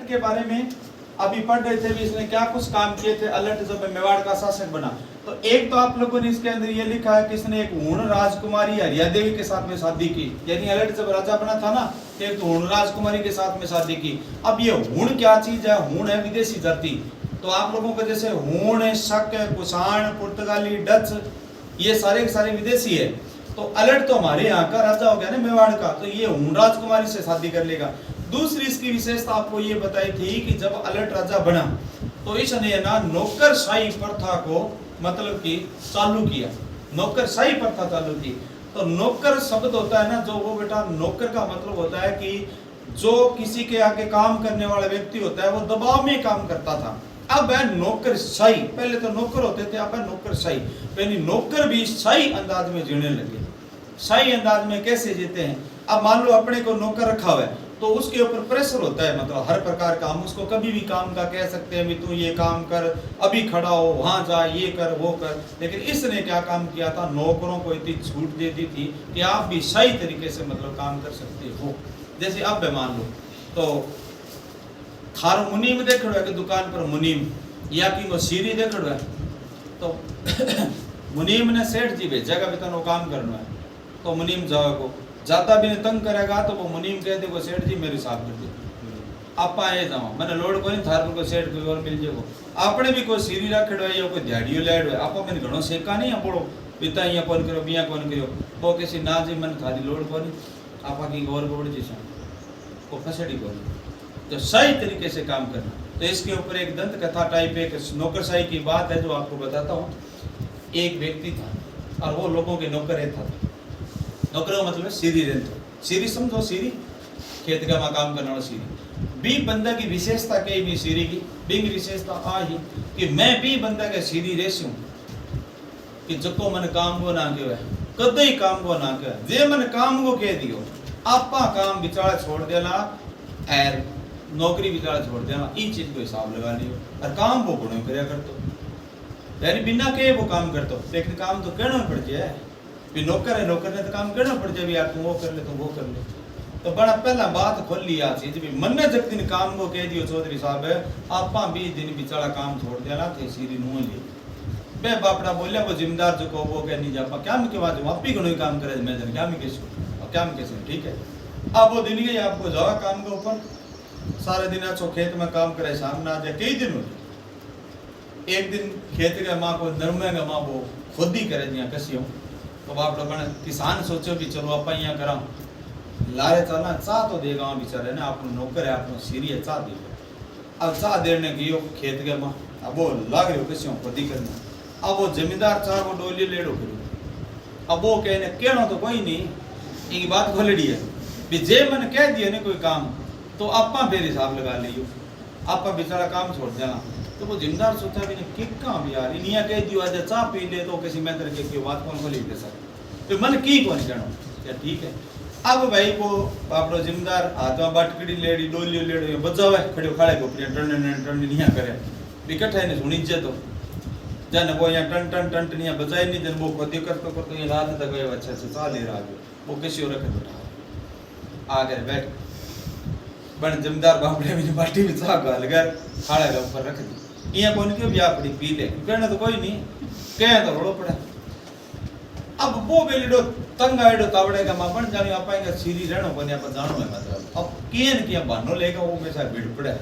Alert के बारे में अभी पढ़ रहे थे भी, इसने क्या कुछ काम किए थे अलर्ट जब मेवाड़ का शासक बना। तो एक तो आप लोगों ने इसके अंदर ये लिखा है कि इसने एक हूण राजकुमारी हरिया देवी के साथ में शादी की, यानी अलर्ट जब राजा बना था ना, एक तो हूण राजकुमारी के साथ में शादी की। अब ये हूण क्या चीज है? हूण है विदेशी जाति। तो आप लोगों को जैसे हूण, शक, कुषाण, पुर्तगाली, डच, ये सारे के सारे विदेशी है। तो अलर्ट तो हमारे यहाँ का राजा हो गया ना मेवाड़ का, तो ये हूण राजकुमारी से शादी कर लेगा। दूसरी इसकी विशेषता आपको ये बताई थी कि जब अलर्ट राजा बना तो इसने ना नौकरशाही प्रथा को मतलब कि चालू किया, नौकरशाही प्रथा चालू की। तो नौकर शब्द होता है ना जो, वो बेटा नौकर का मतलब होता है कि जो किसी के आगे काम करने वाला व्यक्ति होता है वो दबाव में काम करता था। अब है नौकरशाही, पहले तो नौकर होते थे, अब है नौकरशाही। पहले नौकर भी शाही अंदाज में जीने लगे। शाही अंदाज में कैसे जीते हैं? अब मान लो अपने को नौकर रखा हुआ है तो उसके ऊपर प्रेशर होता है, मतलब हर प्रकार का, हम उसको कभी भी काम का कह सकते हैं भी तू ये काम कर, अभी खड़ा हो, वहां जा, ये कर, वो कर। लेकिन इसने क्या काम किया था? नौकरों को इतनी छूट दे दी थी कि आप भी सही तरीके से मतलब काम कर सकते हो। जैसे अब मान लो तो थारो मुनीम देखो है कि दुकान पर मुनीम या कि वो सीरी देखो है तो मुनीम ने सेठ जी भेजा का भी काम करना है, तो मुनीम जाओ ज्यादा भी तंग करेगा तो वो मुनीम कहते को सेठ जी मेरे साथ कर दे, आप आए जाओ, मैंने लोड कोई थार को सेठ कोई और मिल जाएगो। आपने भी कोई सीरी रखड़ो है या कोई ध्याड़ियो लेड़ो है, आप मैंने घणो सेका नहीं पड़ो पिता या कौन करो बिया कौन करो, वो किसी ना जी मैंने थारी लोड कोनी आप की गौर गोड़ जी वो फसड़ी कोनी। तो सही तरीके से काम करना। तो इसके ऊपर एक दंत कथा टाइप एक नौकरशाही की बात है जो आपको बताता हूँ। एक व्यक्ति था और वो लोगों के नौकर था। नौकरों मतलब सीरी रहते, सीरी समझो, सीरी खेत का में काम करने वाला सीरी। बी बंदा की विशेषता कई भी सीरी की बिंग विशेषता आ ही कि मैं बी बंदा के सीरी रेसूं कि जको मन काम को ना के कदे ही काम को ना के जे मन काम को कह दियो आपा काम बिचारा छोड़ देना और नौकरी बिचारा छोड़ देना, ई चीज को हिसाब लगा लियो और काम वो गुणों करया करतो, यानी बिना के वो काम करतो। लेकिन काम तो कहना पड़ जाए भी नौकर है, नौकर ने तो काम करना पड़ जाए यार, तुम वो कर ले तुम वो कर ले। तो बड़ा पहला बात खोल लिया चीज भी मन ने जब दिन काम को कह दियो चौधरी साहब है आपा 20 दिन बिचारा काम छोड़ देना थे सीरी नुआ ले बे बापड़ा बोलिया वो जिम्मेदार जो को वो कह नहीं जापा क्या मैं के बाद आप भी घणो काम करे मैं जन क्या मैं कैसे और क्या मैं कैसे ठीक है। अब वो दिन गई आपको जावा काम के ऊपर सारे दिन अच्छो खेत में काम करे सामने आ जाए कई दिन हो। एक दिन खेत के माँ को नरमे का माँ वो खुद ही करे दिया कसियों तो बाप लोग किसान सोचो भी चलो आप यहाँ करा लारे चलना चाह तो देगा बेचारे ने आप नौकर है आप सीरी है चाह देगा। अब चाह देने गयो खेत के माँ अब वो लाग रहे कसियों खुद ही करना। अब वो जमींदार चाह वो डोली लेड़ो करो। अब वो कहने कहना तो कोई नहीं एक बात खोलड़ी है भी जे मन कह दिए ना कोई काम तो आपा फिर हिसाब लगा लियो आपा बेचारा काम छोड़ देना। तो वो जिम्मेदार सोचा भी नहीं कि कहाँ भी यार इनिया कह दियो आज चाह पी ले तो किसी मैं करके की बात कौन खोली दे सकते तो मन की कौन कहना क्या ठीक है। अब भाई वो आप जिम्मेदार हाथ में बाटकड़ी लेडी डोली लेड़ी बजावे खड़े खाड़े को टन नहीं करे इकट्ठा ने सुनी जे तो जन वो यहाँ टन टन टन टन यहाँ बजाई नहीं जन वो खुद करते करते ये रात तक गए अच्छा से चाह ले रहा है वो किसी और रखे बैठा आ गए बैठ बन जमींदार बापड़े में बाटी में चाह गाल कर खाड़े के ऊपर रख दी यहाँ कौन क्यों ब्याह पड़ी पी ले कहना तो कोई नहीं कह तो रोड़ो पड़ा। अब वो बेलिडो तंग आइडो तावड़े का मां बन जानी आप आएंगे सीरी रहनो बने आप जानो है मतलब अब केन किया बानो लेगा वो में सा भीड़ पड़ा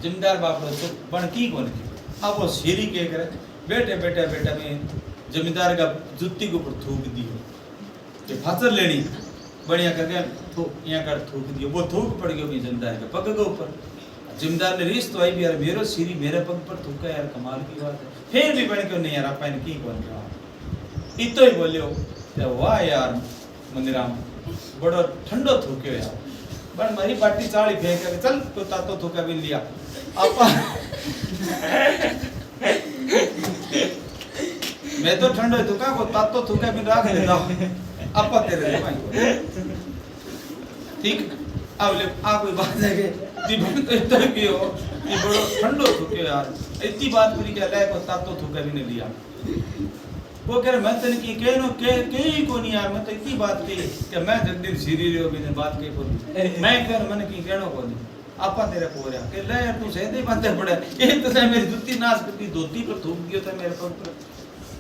जिम्मेदार बाप तो बन की कौन की। अब वो सीरी के करे बेटे बेटे बेटा में जमींदार का जुत्ती के ऊपर थूक दियो कि फासर लेनी बढ़िया करके तो यहाँ कर थूक दियो वो थूक पड़ गयो जमींदार के पग के ऊपर। जिम्मेदार ने रीस तो आई भी यार मेरो सीरी मेरे पग पर थूका यार कमाल की बात है फिर भी बन क्यों नहीं यार आप की कौन कहा इतो ही बोलियो वाह यार मंदिराम बड़ो ठंडो थूक्यो यार बन मारी बाटी चाली फेंक के चल तो तातो थूका भी लिया आपा मैं तो ठंडो थूका को तातो थूका भी रख लेता आपा तेरे भाई ठीक अब ले आ कोई बात है कि जीवन तो इतना भी हो कि बड़ो ठंडो थूक्यो यार इतनी बात पूरी क्या ले को तातो थूका भी नहीं लिया। वो कह रहे मैं तेन की कहनो के ही को नहीं यार मैं तो इतनी बात की कि मैं जब दिन सीरी रियो भी ने बात के को मैं कह मन की कहनो को नहीं आपा तेरे को रहा कि ले तू सहदे बंदे पड़े एक तो से मेरी जुत्ती नाश करती धोती पर थूक दियो था मेरे पर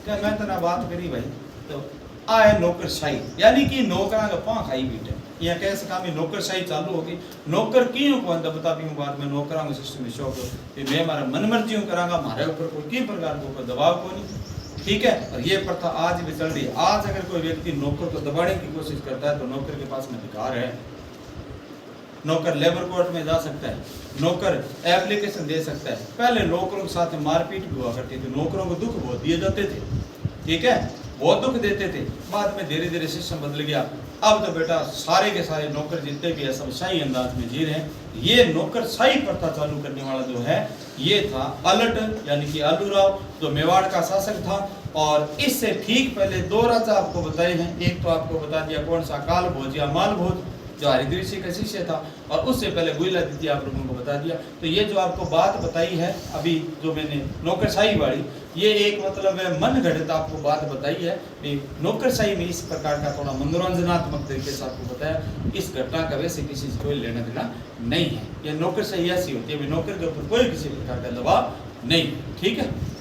क्या मैं तो ना बात करी भाई तो आए नौकरशाही यानी कि नौकरा का पां खाई बीटे या कैसे काम में नौकरशाही चालू होगी नौकर क्यों को अंदर बता भी बात में नौकरा में सिस्टम में शौक कि मैं हमारा मन मर्जी करांगा हमारे ऊपर कोई किस प्रकार को दबाव को नहीं ठीक है और ये प्रथा आज भी चल रही है आज अगर कोई व्यक्ति नौकर को दबाने की कोशिश करता है तो नौकर के पास में अधिकार है नौकर लेबर कोर्ट में जा सकता है नौकर एप्लीकेशन दे सकता है पहले नौकरों के साथ मारपीट भी हुआ करती थी नौकरों को दुख बहुत दिए जाते थे ठीक है बहुत दुख देते थे बाद में धीरे धीरे सिस्टम बदल गया अब तो बेटा सारे के सारे नौकर जितने भी है सब शाही अंदाज में जी रहे हैं ये नौकर शाही प्रथा चालू करने वाला जो है ये था अलट यानी कि आलूराव जो मेवाड़ का शासक था और इससे ठीक पहले दो राजा आपको बताए हैं एक तो आपको बता दिया कौन सा काल भोज या माल भोज जो हरिदृषि का शिष्य था और उससे पहले गुइलादित्य आप लोगों को बता दिया तो ये जो आपको बात बताई है अभी जो मैंने नौकरशाही वाली ये एक मतलब मन घड़ित आपको बात बताई है कि नौकरशाही में इस प्रकार का थोड़ा मनोरंजनात्मक तरीके से आपको बताया इस घटना का वैसे किसी से कोई लेना देना नहीं है ये नौकरशाही ऐसी होती है नौकर के ऊपर कोई किसी प्रकार का दबाव नहीं ठीक है।